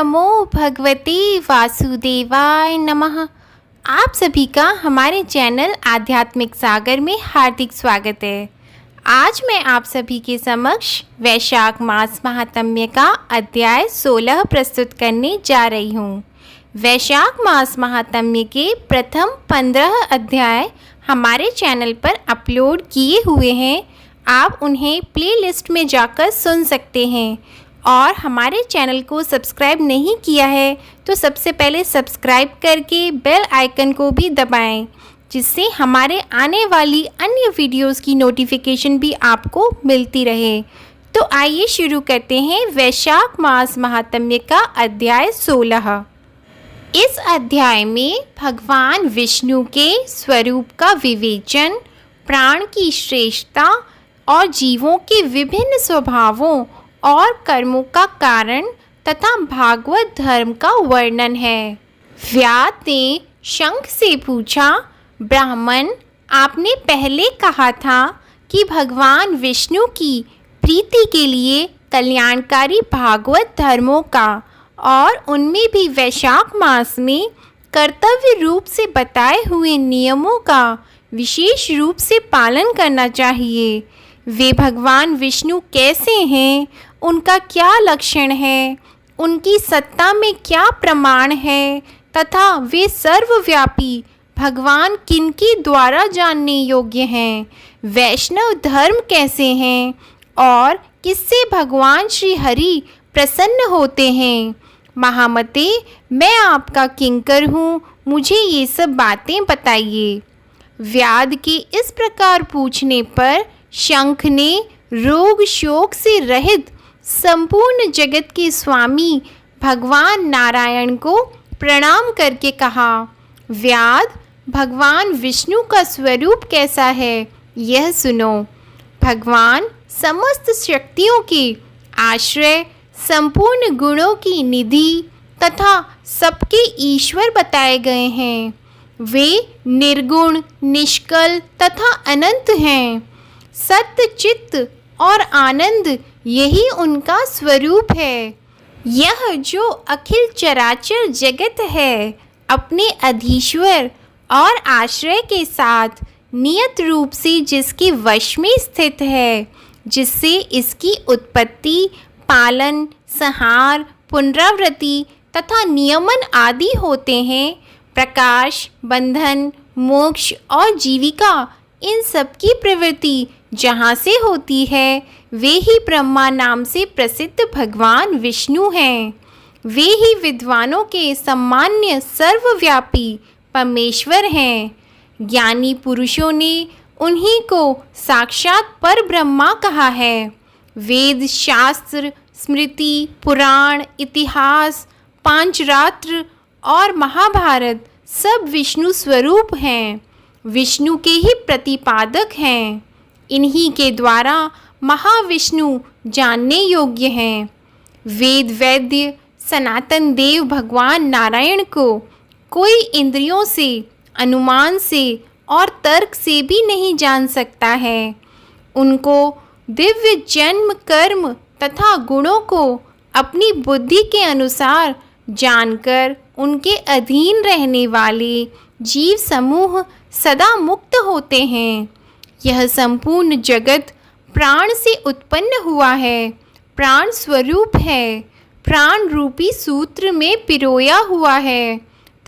नमो भगवते वासुदेवाय नमः। आप सभी का हमारे चैनल आध्यात्मिक सागर में हार्दिक स्वागत है। आज मैं आप सभी के समक्ष वैशाख मास महात्म्य का अध्याय 16 प्रस्तुत करने जा रही हूँ। वैशाख मास महात्म्य के प्रथम 15 अध्याय हमारे चैनल पर अपलोड किए हुए हैं। आप उन्हें प्लेलिस्ट में जाकर सुन सकते हैं और हमारे चैनल को सब्सक्राइब नहीं किया है तो सबसे पहले सब्सक्राइब करके बेल आइकन को भी दबाएं, जिससे हमारे आने वाली अन्य वीडियोस की नोटिफिकेशन भी आपको मिलती रहे। तो आइए शुरू करते हैं वैशाख मास महात्म्य का अध्याय 16। इस अध्याय में भगवान विष्णु के स्वरूप का विवेचन, प्राण की श्रेष्ठता और जीवों के विभिन्न स्वभावों और कर्मों का कारण तथा भागवत धर्म का वर्णन है। व्यास ने शंख से पूछा, ब्राह्मण, आपने पहले कहा था कि भगवान विष्णु की प्रीति के लिए कल्याणकारी भागवत धर्मों का और उनमें भी वैशाख मास में कर्तव्य रूप से बताए हुए नियमों का विशेष रूप से पालन करना चाहिए। वे भगवान विष्णु कैसे हैं, उनका क्या लक्षण है, उनकी सत्ता में क्या प्रमाण है तथा वे सर्वव्यापी भगवान किनके द्वारा जानने योग्य हैं, वैष्णव धर्म कैसे हैं और किससे भगवान श्री हरि प्रसन्न होते हैं। महामते, मैं आपका किंकर हूँ, मुझे ये सब बातें बताइए। व्याध के इस प्रकार पूछने पर शंख ने रोग शोक से रहित संपूर्ण जगत के स्वामी भगवान नारायण को प्रणाम करके कहा, व्याध, भगवान विष्णु का स्वरूप कैसा है यह सुनो। भगवान समस्त शक्तियों के आश्रय, संपूर्ण गुणों की निधि तथा सबके ईश्वर बताए गए हैं। वे निर्गुण, निष्कल तथा अनंत हैं। सत्य, चित्त और आनंद यही उनका स्वरूप है। यह जो अखिल चराचर जगत है, अपने अधीश्वर और आश्रय के साथ नियत रूप से जिसके वश में स्थित है, जिससे इसकी उत्पत्ति, पालन, संहार, पुनरावृत्ति तथा नियमन आदि होते हैं, प्रकाश, बंधन, मोक्ष और जीविका, इन सब की प्रवृत्ति जहाँ से होती है, वे ही ब्रह्मा नाम से प्रसिद्ध भगवान विष्णु हैं। वे ही विद्वानों के सम्मान्य सर्वव्यापी परमेश्वर हैं। ज्ञानी पुरुषों ने उन्हीं को साक्षात पर ब्रह्मा कहा है। वेद, शास्त्र, स्मृति, पुराण, इतिहास, पांचरात्र और महाभारत सब विष्णु स्वरूप हैं, विष्णु के ही प्रतिपादक हैं। इन्हीं के द्वारा महाविष्णु जानने योग्य हैं। वेद वैद्य सनातन देव भगवान नारायण को कोई इंद्रियों से, अनुमान से और तर्क से भी नहीं जान सकता है। उनको दिव्य जन्म, कर्म तथा गुणों को अपनी बुद्धि के अनुसार जानकर उनके अधीन रहने वाले जीव समूह सदा मुक्त होते हैं। यह संपूर्ण जगत प्राण से उत्पन्न हुआ है, प्राण स्वरूप है, प्राण रूपी सूत्र में पिरोया हुआ है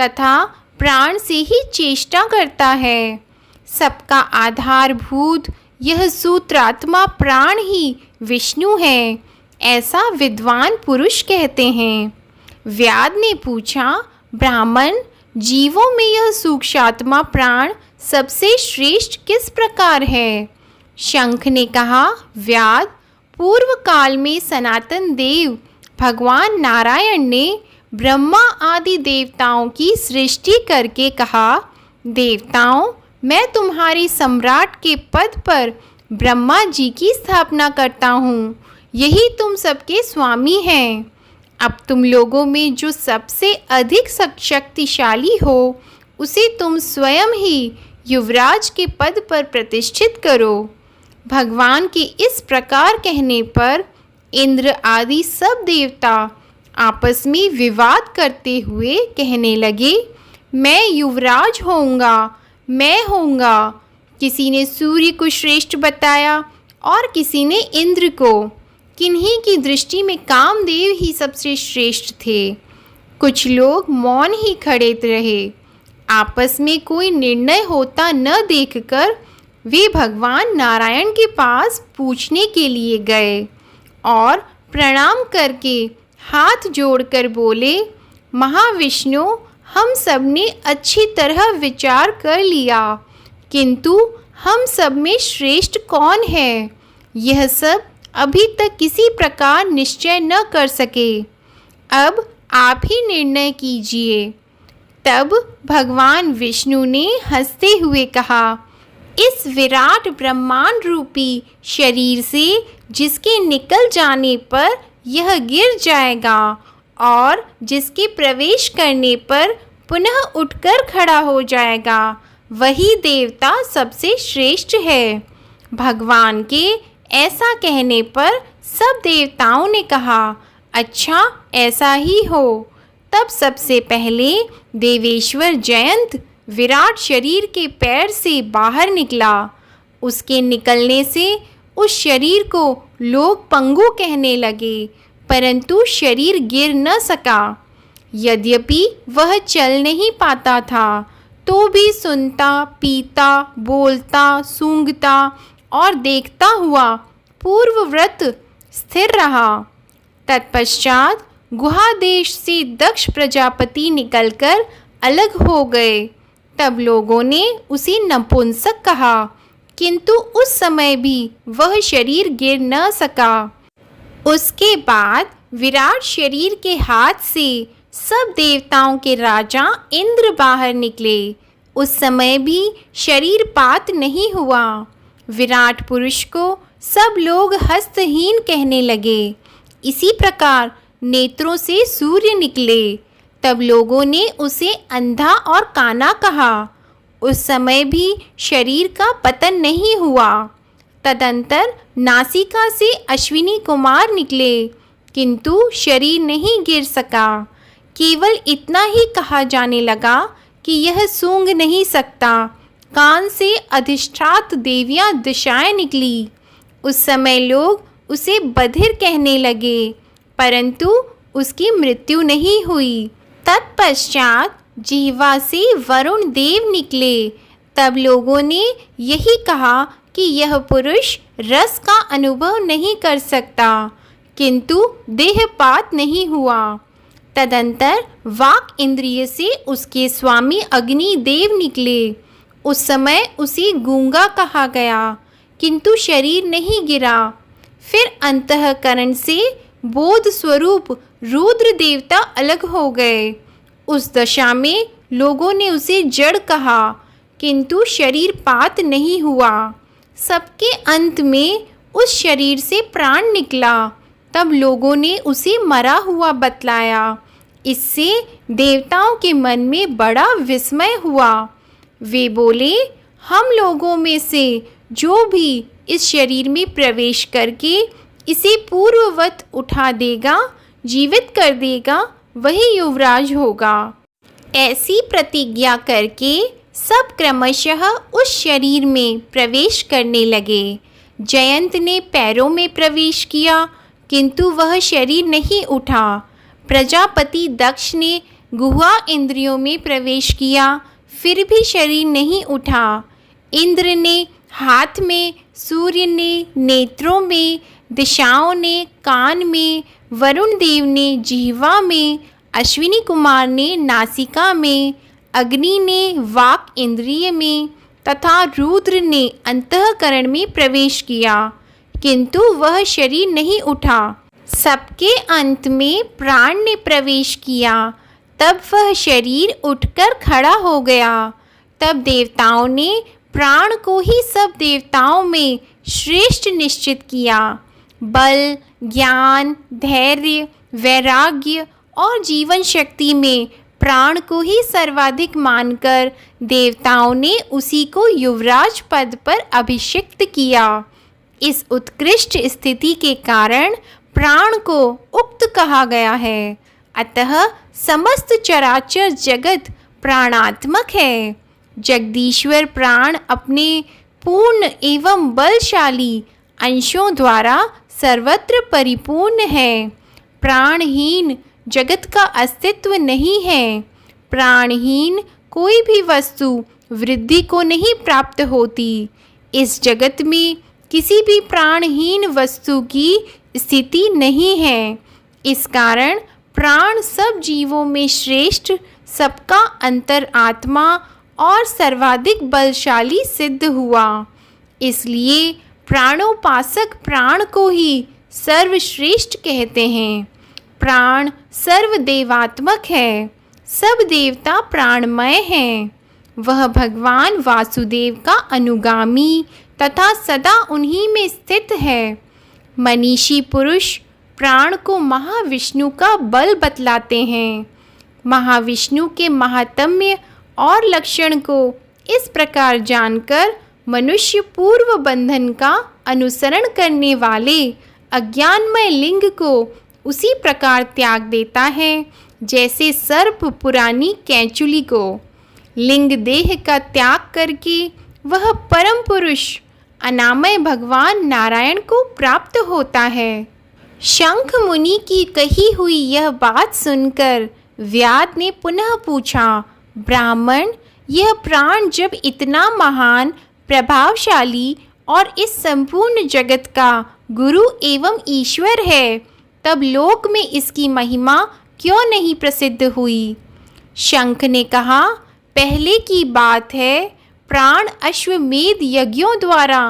तथा प्राण से ही चेष्टा करता है। सबका आधारभूत यह सूत्रात्मा प्राण ही विष्णु है, ऐसा विद्वान पुरुष कहते हैं। व्याध ने पूछा, ब्राह्मण, जीवों में यह सूक्ष्मात्मा प्राण सबसे श्रेष्ठ किस प्रकार है? शंख ने कहा, व्याध, पूर्व काल में सनातन देव भगवान नारायण ने ब्रह्मा आदि देवताओं की सृष्टि करके कहा, देवताओं, मैं तुम्हारी सम्राट के पद पर ब्रह्मा जी की स्थापना करता हूँ। यही तुम सबके स्वामी हैं। अब तुम लोगों में जो सबसे अधिक शक्तिशाली हो, उसे तुम स्वयं ही युवराज के पद पर प्रतिष्ठित करो। भगवान के इस प्रकार कहने पर इंद्र आदि सब देवता आपस में विवाद करते हुए कहने लगे, मैं युवराज होऊंगा, मैं होऊंगा। किसी ने सूर्य को श्रेष्ठ बताया और किसी ने इंद्र को। किन्हीं की दृष्टि में कामदेव ही सबसे श्रेष्ठ थे। कुछ लोग मौन ही खड़े रहे। आपस में कोई निर्णय होता न देखकर वे भगवान नारायण के पास पूछने के लिए गए और प्रणाम करके हाथ जोड़कर बोले, महाविष्णु, हम सब ने अच्छी तरह विचार कर लिया, किंतु हम सब में श्रेष्ठ कौन है, यह सब अभी तक किसी प्रकार निश्चय न कर सके। अब आप ही निर्णय कीजिए। तब भगवान विष्णु ने हंसते हुए कहा, इस विराट ब्रह्मांड रूपी शरीर से जिसके निकल जाने पर यह गिर जाएगा और जिसके प्रवेश करने पर पुनः उठकर खड़ा हो जाएगा, वही देवता सबसे श्रेष्ठ है। भगवान के ऐसा कहने पर सब देवताओं ने कहा, अच्छा ऐसा ही हो। तब सबसे पहले देवेश्वर जयंत विराट शरीर के पैर से बाहर निकला। उसके निकलने से उस शरीर को लोग पंगु कहने लगे, परंतु शरीर गिर न सका। यद्यपि वह चल नहीं पाता था, तो भी सुनता, पीता, बोलता, सूंघता और देखता हुआ पूर्वव्रत स्थिर रहा। तत्पश्चात गुहा देश से दक्ष प्रजापति निकलकर अलग हो गए। तब लोगों ने उसे नपुंसक कहा, किंतु उस समय भी वह शरीर गिर न सका। उसके बाद विराट शरीर के हाथ से सब देवताओं के राजा इंद्र बाहर निकले। उस समय भी शरीर पात नहीं हुआ। विराट पुरुष को सब लोग हस्तहीन कहने लगे। इसी प्रकार नेत्रों से सूर्य निकले। तब लोगों ने उसे अंधा और काना कहा। उस समय भी शरीर का पतन नहीं हुआ। तदंतर नासिका से अश्विनी कुमार निकले, किंतु शरीर नहीं गिर सका। केवल इतना ही कहा जाने लगा कि यह सूंघ नहीं सकता। कान से अधिष्ठात देवियां दिशाएं निकली। उस समय लोग उसे बधिर कहने लगे, परंतु उसकी मृत्यु नहीं हुई। तत्पश्चात जिह्वा से वरुण देव निकले। तब लोगों ने यही कहा कि यह पुरुष रस का अनुभव नहीं कर सकता, किंतु देहपात नहीं हुआ। तदंतर वाक इंद्रिय से उसके स्वामी अग्नि देव निकले। उस समय उसे गूंगा कहा गया, किंतु शरीर नहीं गिरा। फिर अंतःकरण से बोध स्वरूप रुद्र देवता अलग हो गए। उस दशा में लोगों ने उसे जड़ कहा, किंतु शरीर पात नहीं हुआ। सबके अंत में उस शरीर से प्राण निकला। तब लोगों ने उसे मरा हुआ बतलाया। इससे देवताओं के मन में बड़ा विस्मय हुआ। वे बोले, हम लोगों में से जो भी इस शरीर में प्रवेश करके इसे पूर्ववत उठा देगा, जीवित कर देगा, वही युवराज होगा। ऐसी प्रतिज्ञा करके सब क्रमशः उस शरीर में प्रवेश करने लगे। जयंत ने पैरों में प्रवेश किया, किंतु वह शरीर नहीं उठा। प्रजापति दक्ष ने गुहा इंद्रियों में प्रवेश किया, फिर भी शरीर नहीं उठा। इंद्र ने हाथ में, सूर्य ने नेत्रों में, दिशाओं ने कान में, वरुण देव ने जिह्वा में, अश्विनी कुमार ने नासिका में, अग्नि ने वाक इंद्रिय में तथा रुद्र ने अंतःकरण में प्रवेश किया, किंतु वह शरीर नहीं उठा। सबके अंत में प्राण ने प्रवेश किया। तब वह शरीर उठकर खड़ा हो गया। तब देवताओं ने प्राण को ही सब देवताओं में श्रेष्ठ निश्चित किया। बल, ज्ञान, धैर्य, वैराग्य और जीवन शक्ति में प्राण को ही सर्वाधिक मानकर देवताओं ने उसी को युवराज पद पर अभिषिक्त किया। इस उत्कृष्ट स्थिति के कारण प्राण को उक्त कहा गया है। अतः समस्त चराचर जगत प्राणात्मक है। जगदीश्वर प्राण अपने पूर्ण एवं बलशाली अंशों द्वारा सर्वत्र परिपूर्ण है। प्राणहीन जगत का अस्तित्व नहीं है। प्राणहीन कोई भी वस्तु वृद्धि को नहीं प्राप्त होती। इस जगत में किसी भी प्राणहीन वस्तु की स्थिति नहीं है। इस कारण प्राण सब जीवों में श्रेष्ठ, सबका अंतरात्मा और सर्वाधिक बलशाली सिद्ध हुआ। इसलिए प्राणोपासक प्राण को ही सर्वश्रेष्ठ कहते हैं। प्राण सर्वदेवात्मक है। सब देवता प्राणमय हैं। वह भगवान वासुदेव का अनुगामी तथा सदा उन्हीं में स्थित है। मनीषी पुरुष प्राण को महाविष्णु का बल बतलाते हैं। महाविष्णु के महात्म्य और लक्षण को इस प्रकार जानकर मनुष्य पूर्व बंधन का अनुसरण करने वाले अज्ञानमय लिंग को उसी प्रकार त्याग देता है जैसे सर्प पुरानी कैंचुली को। लिंग देह का त्याग करके वह परम पुरुष अनामय भगवान नारायण को प्राप्त होता है। शंख मुनि की कही हुई यह बात सुनकर व्याध ने पुनः पूछा, ब्राह्मण, यह प्राण जब इतना महान, प्रभावशाली और इस संपूर्ण जगत का गुरु एवं ईश्वर है, तब लोक में इसकी महिमा क्यों नहीं प्रसिद्ध हुई? शंख ने कहा, पहले की बात है, प्राण अश्वमेध यज्ञों द्वारा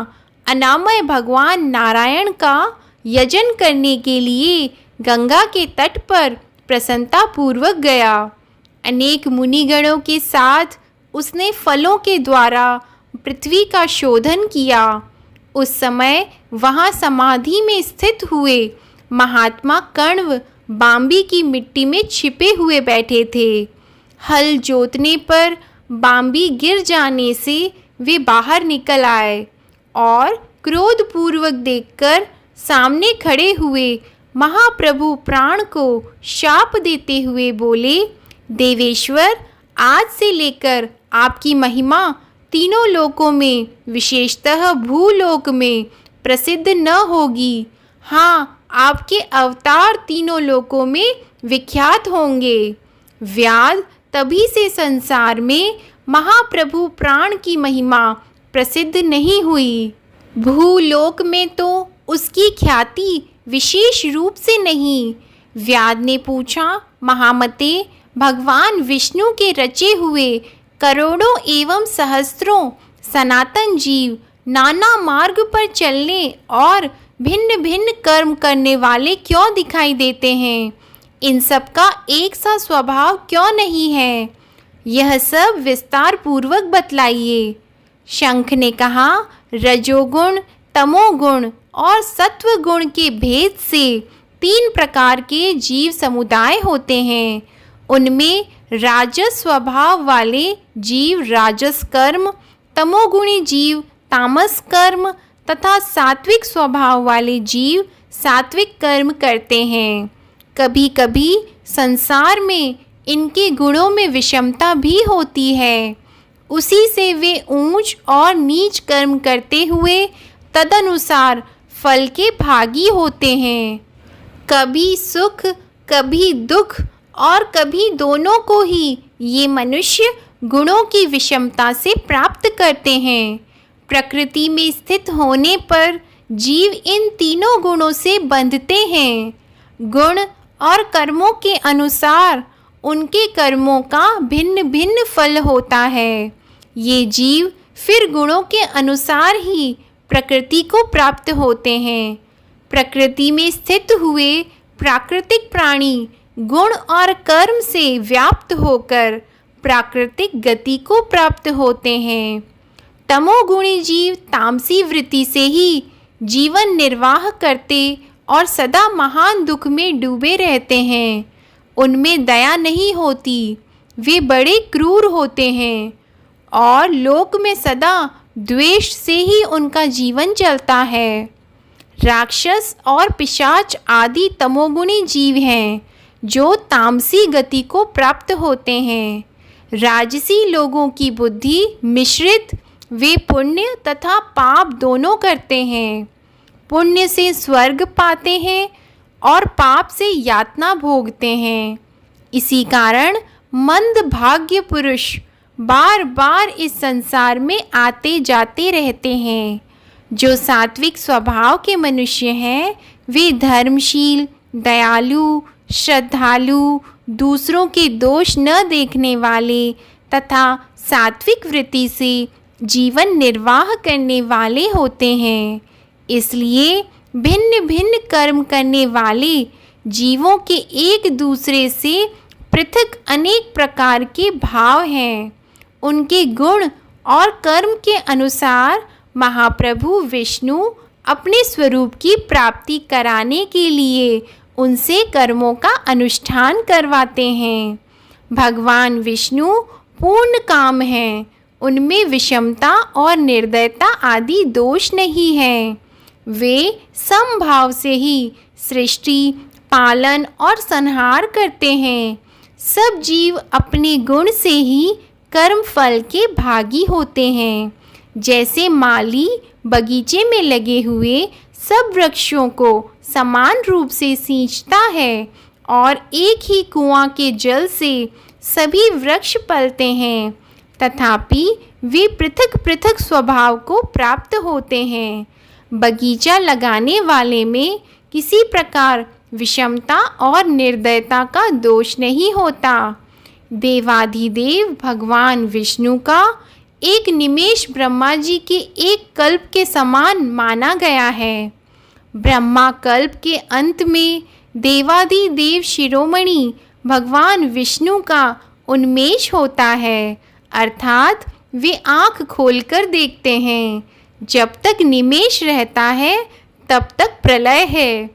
अनामय भगवान नारायण का यजन करने के लिए गंगा के तट पर प्रसन्नता पूर्वक गया। अनेक मुनिगणों के साथ उसने फलों के द्वारा पृथ्वी का शोधन किया। उस समय वहाँ समाधि में स्थित हुए महात्मा कण्व बाम्बी की मिट्टी में छिपे हुए बैठे थे। हल जोतने पर बाम्बी गिर जाने से वे बाहर निकल आए और क्रोधपूर्वक देखकर सामने खड़े हुए महाप्रभु प्राण को शाप देते हुए बोले, देवेश्वर, आज से लेकर आपकी महिमा तीनों लोकों में, विशेषतः भूलोक में प्रसिद्ध न होगी। हाँ, आपके अवतार तीनों लोकों में विख्यात होंगे। व्याध तभी से संसार में महाप्रभु प्राण की महिमा प्रसिद्ध नहीं हुई। भूलोक में तो उसकी ख्याति विशेष रूप से नहीं। व्याध ने पूछा, महामते, भगवान विष्णु के रचे हुए करोड़ों एवं सहस्त्रों सनातन जीव नाना मार्ग पर चलने और भिन्न भिन्न कर्म करने वाले क्यों दिखाई देते हैं? इन सब का एक सा स्वभाव क्यों नहीं है? यह सब विस्तार पूर्वक बतलाइए। शंख ने कहा, रजोगुण, तमोगुण और सत्व गुण के भेद से 3 प्रकार के जीव समुदाय होते हैं। उनमें राजस स्वभाव वाले जीव राजस कर्म, तमोगुणी जीव तामस कर्म तथा सात्विक स्वभाव वाले जीव सात्विक कर्म करते हैं। कभी कभी संसार में इनके गुणों में विषमता भी होती है। उसी से वे ऊंच और नीच कर्म करते हुए तदनुसार फल के भागी होते हैं। कभी सुख, कभी दुख और कभी दोनों को ही ये मनुष्य गुणों की विषमता से प्राप्त करते हैं। प्रकृति में स्थित होने पर जीव इन तीनों गुणों से बंधते हैं। गुण और कर्मों के अनुसार उनके कर्मों का भिन्न भिन्न फल होता है। ये जीव फिर गुणों के अनुसार ही प्रकृति को प्राप्त होते हैं। प्रकृति में स्थित हुए प्राकृतिक प्राणी गुण और कर्म से व्याप्त होकर प्राकृतिक गति को प्राप्त होते हैं। तमोगुणी जीव तामसी वृत्ति से ही जीवन निर्वाह करते और सदा महान दुख में डूबे रहते हैं। उनमें दया नहीं होती, वे बड़े क्रूर होते हैं और लोक में सदा द्वेष से ही उनका जीवन चलता है। राक्षस और पिशाच आदि तमोगुणी जीव हैं जो तामसी गति को प्राप्त होते हैं। राजसी लोगों की बुद्धि मिश्रित, वे पुण्य तथा पाप दोनों करते हैं। पुण्य से स्वर्ग पाते हैं और पाप से यातना भोगते हैं। इसी कारण मंद भाग्य पुरुष बार बार इस संसार में आते जाते रहते हैं। जो सात्विक स्वभाव के मनुष्य हैं वे धर्मशील, दयालु, श्रद्धालु, दूसरों के दोष न देखने वाले तथा सात्विक वृत्ति से जीवन निर्वाह करने वाले होते हैं। इसलिए भिन्न भिन्न कर्म करने वाले जीवों के एक दूसरे से पृथक अनेक प्रकार के भाव हैं। उनके गुण और कर्म के अनुसार महाप्रभु विष्णु अपने स्वरूप की प्राप्ति कराने के लिए उनसे कर्मों का अनुष्ठान करवाते हैं। भगवान विष्णु पूर्ण काम हैं, उनमें विषमता और निर्दयता आदि दोष नहीं है। वे समभाव से ही सृष्टि, पालन और संहार करते हैं। सब जीव अपने गुण से ही कर्म फल के भागी होते हैं। जैसे माली बगीचे में लगे हुए सब वृक्षों को समान रूप से सींचता है और एक ही कुआं के जल से सभी वृक्ष पलते हैं, तथापि वे पृथक पृथक स्वभाव को प्राप्त होते हैं। बगीचा लगाने वाले में किसी प्रकार विषमता और निर्दयता का दोष नहीं होता। देवाधिदेव भगवान विष्णु का एक निमेष ब्रह्मा जी के एक कल्प के समान माना गया है। ब्रह्मा कल्प के अंत में देवाधिदेव शिरोमणि भगवान विष्णु का उन्मेष होता है, अर्थात वे आँख खोलकर देखते हैं। जब तक निमेष रहता है तब तक प्रलय है।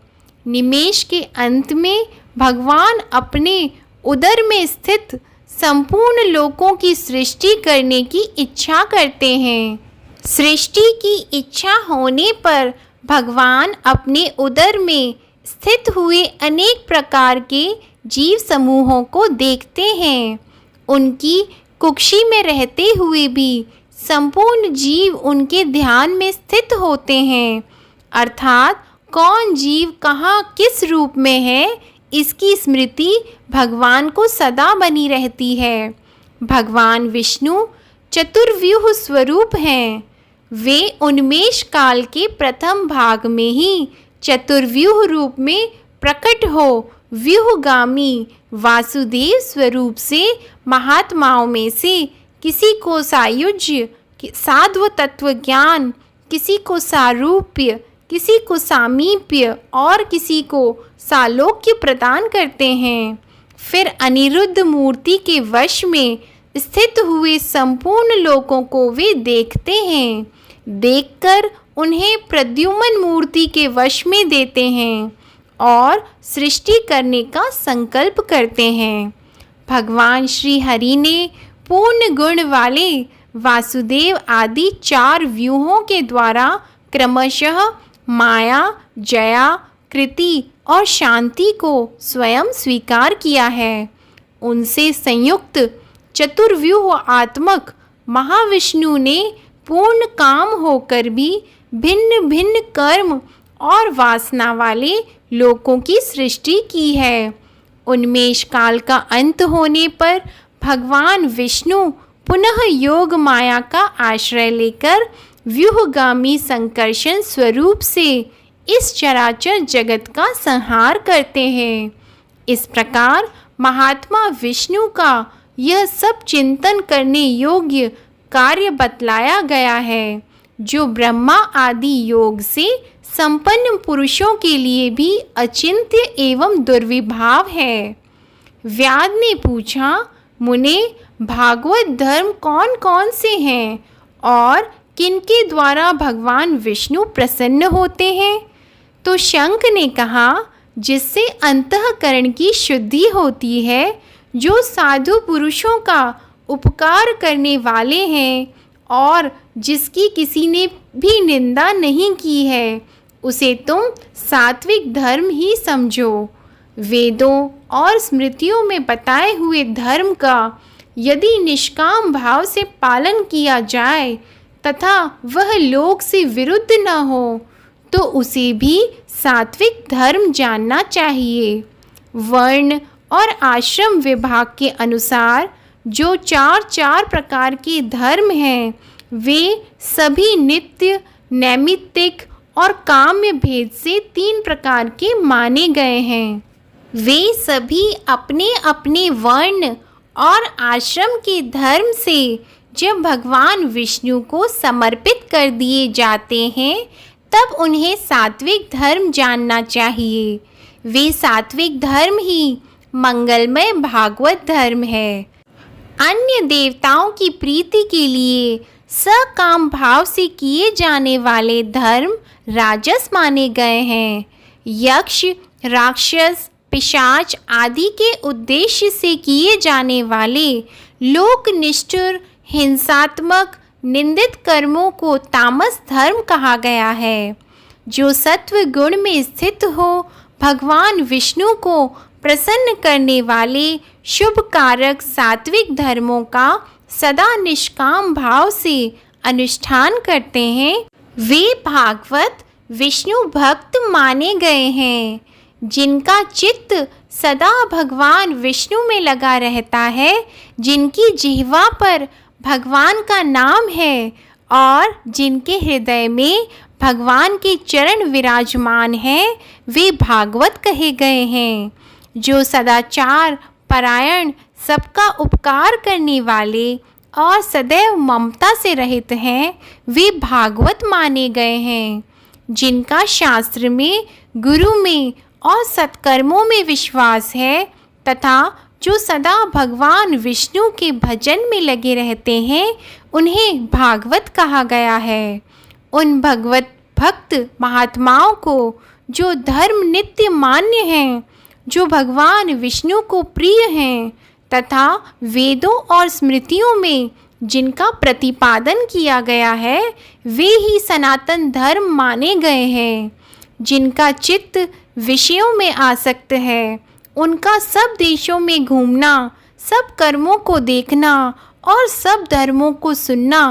निमेष के अंत में भगवान अपने उदर में स्थित संपूर्ण लोकों की सृष्टि करने की इच्छा करते हैं। सृष्टि की इच्छा होने पर भगवान अपने उदर में स्थित हुए अनेक प्रकार के जीव समूहों को देखते हैं। उनकी कुक्षी में रहते हुए भी संपूर्ण जीव उनके ध्यान में स्थित होते हैं, अर्थात कौन जीव कहाँ किस रूप में है इसकी स्मृति भगवान को सदा बनी रहती है। भगवान विष्णु चतुर्व्यूह स्वरूप हैं। वे उन्मेष काल के प्रथम भाग में ही चतुर्व्यूह रूप में प्रकट हो व्यूहगामी वासुदेव स्वरूप से महात्माओं में से किसी को सायुज्य, साध्व तत्व ज्ञान, किसी को सारूप्य, किसी को सामीप्य और किसी को सालोक्य प्रदान करते हैं। फिर अनिरुद्ध मूर्ति के वश में स्थित हुए संपूर्ण लोकों को वे देखते हैं। देखकर उन्हें प्रद्युम्न मूर्ति के वश में देते हैं और सृष्टि करने का संकल्प करते हैं। भगवान श्री हरि ने पूर्ण गुण वाले वासुदेव आदि 4 व्यूहों के द्वारा क्रमशः माया, जया, कृति और शांति को स्वयं स्वीकार किया है। उनसे संयुक्त चतुर्व्यूह आत्मक महाविष्णु ने पूर्ण काम होकर भी भिन्न भिन्न कर्म और वासना वाले लोकों की सृष्टि की है। उन्मेष काल का अंत होने पर भगवान विष्णु पुनः योग माया का आश्रय लेकर व्यूहगामी संकर्षण स्वरूप से इस चराचर जगत का संहार करते हैं। इस प्रकार महात्मा विष्णु का यह सब चिंतन करने योग्य कार्य बतलाया गया है, जो ब्रह्मा आदि योग से संपन्न पुरुषों के लिए भी अचिंत्य एवं दुर्विभाव है। व्याध ने पूछा, मुने, भागवत धर्म कौन कौन से हैं और किनके द्वारा भगवान विष्णु प्रसन्न होते हैं? तो शंख ने कहा, जिससे अंतःकरण की शुद्धि होती है, जो साधु पुरुषों का उपकार करने वाले हैं और जिसकी किसी ने भी निंदा नहीं की है, उसे तुम सात्विक धर्म ही समझो। वेदों और स्मृतियों में बताए हुए धर्म का यदि निष्काम भाव से पालन किया जाए तथा वह लोक से विरुद्ध न हो तो उसे भी सात्विक धर्म जानना चाहिए। वर्ण और आश्रम विभाग के अनुसार जो चार प्रकार के धर्म हैं वे सभी नित्य, नैमित्तिक और काम्य भेद से 3 प्रकार के माने गए हैं। वे सभी अपने अपने वर्ण और आश्रम के धर्म से जब भगवान विष्णु को समर्पित कर दिए जाते हैं तब उन्हें सात्विक धर्म जानना चाहिए। वे सात्विक धर्म ही मंगलमय भागवत धर्म है। अन्य देवताओं की प्रीति के लिए सकाम भाव से किए जाने वाले धर्म राजस माने गए हैं। यक्ष, राक्षस, पिशाच आदि के उद्देश्य से किए जाने वाले लोकनिष्ठुर, हिंसात्मक, निंदित कर्मों को तामस धर्म कहा गया है। जो सत्व गुण में स्थित हो, भगवान विष्णु को प्रसन्न करने वाले शुभ कारक सात्विक धर्मों का सदा निष्काम भाव से अनुष्ठान करते हैं, वे भागवत विष्णु भक्त माने गए हैं। जिनका चित्त सदा भगवान विष्णु में लगा रहता है, जिनकी जिह्वा पर भगवान का नाम है और जिनके हृदय में भगवान के चरण विराजमान हैं, वे भागवत कहे गए हैं। जो सदाचार परायण, सबका उपकार करने वाले और सदैव ममता से रहित हैं, वे भागवत माने गए हैं। जिनका शास्त्र में, गुरु में और सत्कर्मों में विश्वास है तथा जो सदा भगवान विष्णु के भजन में लगे रहते हैं, उन्हें भागवत कहा गया है। उन भगवत भक्त महात्माओं को जो धर्म नित्य मान्य हैं, जो भगवान विष्णु को प्रिय हैं तथा वेदों और स्मृतियों में जिनका प्रतिपादन किया गया है, वे ही सनातन धर्म माने गए हैं। जिनका चित्त विषयों में आसक्त है, उनका सब देशों में घूमना, सब कर्मों को देखना और सब धर्मों को सुनना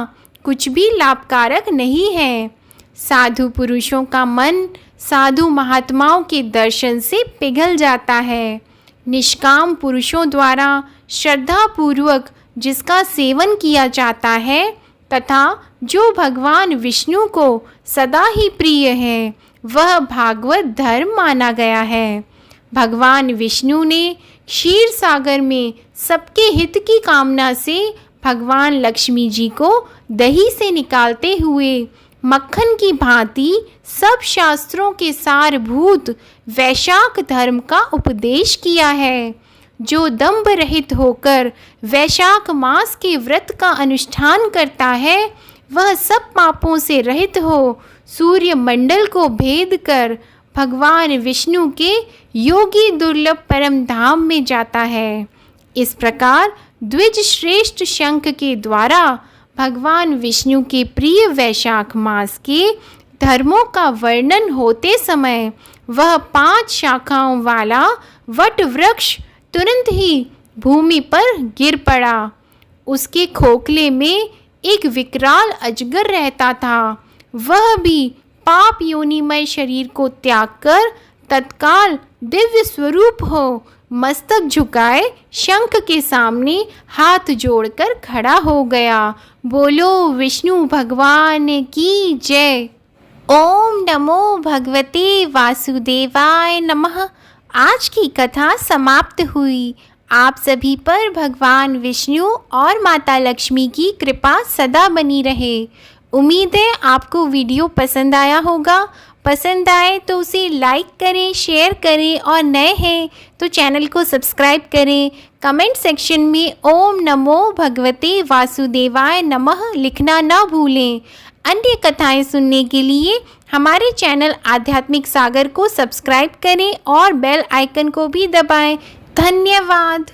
कुछ भी लाभकारक नहीं है। साधु पुरुषों का मन साधु महात्माओं के दर्शन से पिघल जाता है। निष्काम पुरुषों द्वारा श्रद्धापूर्वक जिसका सेवन किया जाता है तथा जो भगवान विष्णु को सदा ही प्रिय है, वह भागवत धर्म माना गया है। भगवान विष्णु ने क्षीर सागर में सबके हित की कामना से भगवान लक्ष्मी जी को दही से निकालते हुए मक्खन की भांति सब शास्त्रों के सारभूत वैशाख धर्म का उपदेश किया है। जो दंभ रहित होकर वैशाख मास के व्रत का अनुष्ठान करता है, वह सब पापों से रहित हो सूर्य मंडल को भेद कर भगवान विष्णु के योगी दुर्लभ परम धाम में जाता है। इस प्रकार द्विज श्रेष्ठ शंख के द्वारा भगवान विष्णु के प्रिय वैशाख मास के धर्मों का वर्णन होते समय वह 5 शाखाओं वाला वट वृक्ष तुरंत ही भूमि पर गिर पड़ा। उसके खोखले में एक विकराल अजगर रहता था। वह भी पाप योनिमय शरीर को त्याग कर तत्काल दिव्य स्वरूप हो मस्तक झुकाए शंख के सामने हाथ जोड़कर खड़ा हो गया। बोलो विष्णु भगवान की जय। ओम नमो भगवते वासुदेवाय नमः। आज की कथा समाप्त हुई। आप सभी पर भगवान विष्णु और माता लक्ष्मी की कृपा सदा बनी रहे। उम्मीद है आपको वीडियो पसंद आया होगा। पसंद आए तो उसे लाइक करें, शेयर करें और नए हैं तो चैनल को सब्सक्राइब करें। कमेंट सेक्शन में ओम नमो भगवते वासुदेवाय नमः लिखना ना भूलें। अन्य कथाएं सुनने के लिए हमारे चैनल आध्यात्मिक सागर को सब्सक्राइब करें और बेल आइकन को भी दबाएं। धन्यवाद।